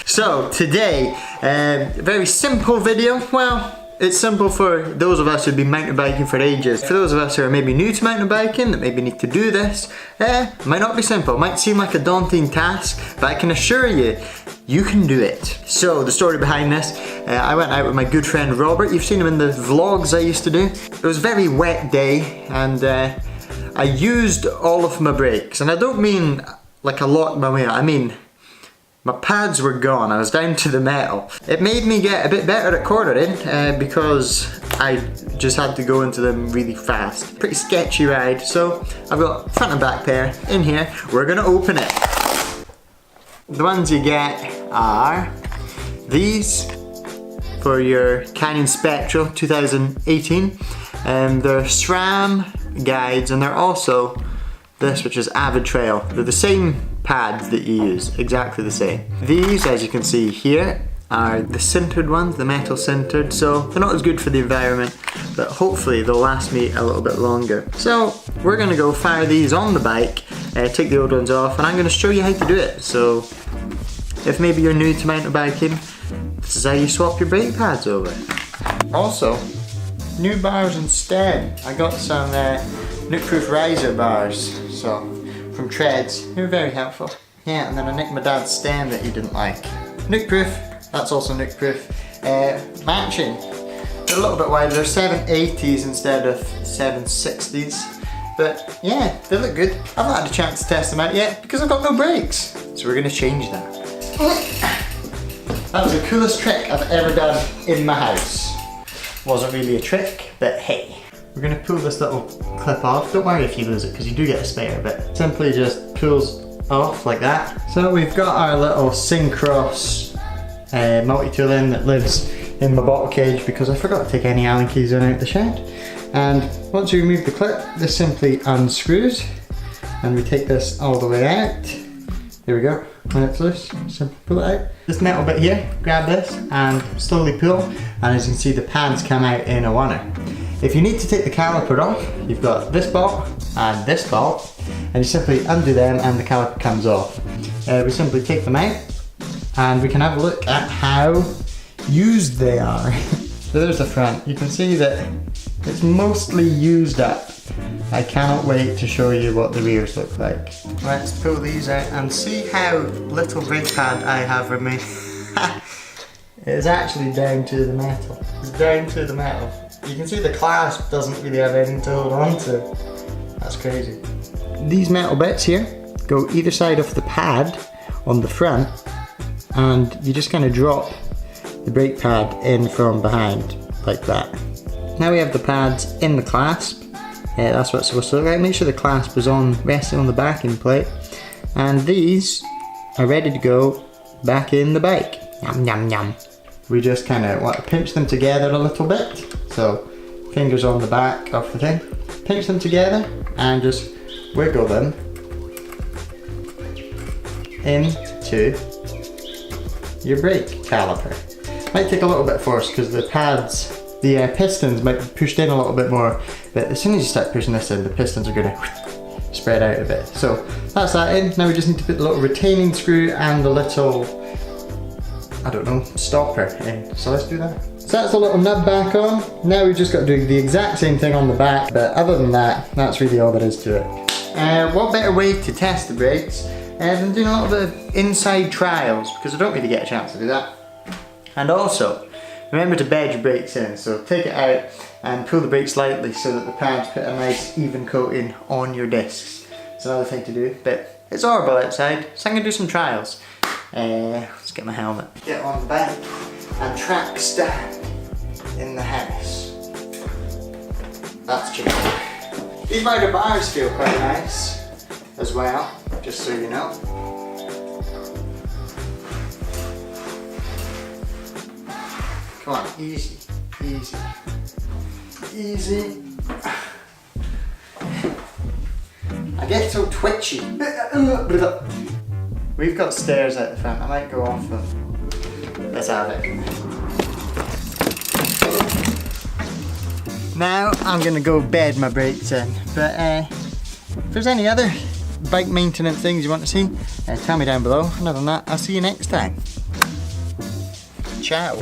So today, very simple video. Well, it's simple for those of us who've been mountain biking for ages. For those of us who are maybe new to mountain biking, that maybe need to do this, might not be simple. It might seem like a daunting task, but I can assure you, you can do it. So the story behind this, I went out with my good friend Robert. You've seen him in the vlogs I used to do. It was a very wet day, and I used all of my brakes. And I don't mean like I locked my way out, I mean my pads were gone. I was down to the metal. It made me get a bit better at cornering because I just had to go into them really fast. Pretty sketchy ride. So I've got front and back pair in here. We're gonna open it. The ones you get are these for your Canon Spectral 2018. They're SRAM guides, and they're also this, which is Avid Trail. They're the same pads that you use, exactly the same. These, as you can see here, are the sintered ones, the metal sintered, so they're not as good for the environment, but hopefully they'll last me a little bit longer. So we're gonna go fire these on the bike, take the old ones off, and I'm gonna show you how to do it. So if maybe you're new to mountain biking, this is how you swap your brake pads over. Also, new bars instead. I got some Nuke-proof riser bars, so from Treads. They were very helpful. Yeah, and then I nicked my dad's stand that he didn't like. Nuke-proof, that's also nuke-proof. Matching, they're a little bit wider. They're 780s instead of 760s. But yeah, they look good. I've not had a chance to test them out yet because I've got no brakes. So we're gonna change that. That was the coolest trick I've ever done in my house. Wasn't really a trick, but hey. We're gonna pull this little clip off. Don't worry if you lose it, because you do get a spare, but simply just pulls off like that. So we've got our little Syncross multi-tool in that lives in my bottle cage because I forgot to take any Allen keys in out the shed. And once you remove the clip, this simply unscrews, and we take this all the way out. There we go. When it's loose, simply pull it out. This metal bit here, grab this and slowly pull, and as you can see, the pads come out in a oneer. If you need to take the caliper off, you've got this bolt and this bolt, and you simply undo them and the caliper comes off. We simply take them out and we can have a look at how used they are. So there's the front. You can see that it's mostly used up. I cannot wait to show you what the rears look like. Let's pull these out and see how little brake pad I have remaining. It is actually down to the metal. It's down to the metal. You can see the clasp doesn't really have anything to hold on to. That's crazy. These metal bits here go either side of the pad on the front, and you just kind of drop the brake pad in from behind like that. Now we have the pads in the clasp. That's what it's supposed to look like. Make sure the clasp is on, resting on the backing plate, and these are ready to go back in the bike. Yum yum yum. We just kind of want to pinch them together a little bit. So fingers on the back of the thing. Pinch them together and just wiggle them into your brake caliper. Might take a little bit of force because the pads, the pistons might be pushed in a little bit more, but as soon as you start pushing this in, the pistons are going to spread out a bit. So that's that in. Now we just need to put the little retaining screw and the little, I don't know, stopper in. So let's do that. So that's the little nub back on. Now we've just got to do the exact same thing on the back, but other than that, that's really all there is to it. What better way to test the brakes than doing a little bit of inside trials, because I don't really get a chance to do that. And also, remember to bed your brakes in, so take it out and pull the brakes lightly so that the pads put a nice even coating on your discs. It's another thing to do, but it's horrible outside, so I'm going to do some trials. Let's get my helmet. Get on the back and track stand in the house. That's cheap. These rider bars feel quite nice as well, just so you know. Come on, easy, easy, easy. I get so twitchy. We've got stairs at the front, I might go off them. Let's have it. Now I'm gonna go bed my brakes in, but if there's any other bike maintenance things you want to see, tell me down below. And other than that, I'll see you next time. Ciao.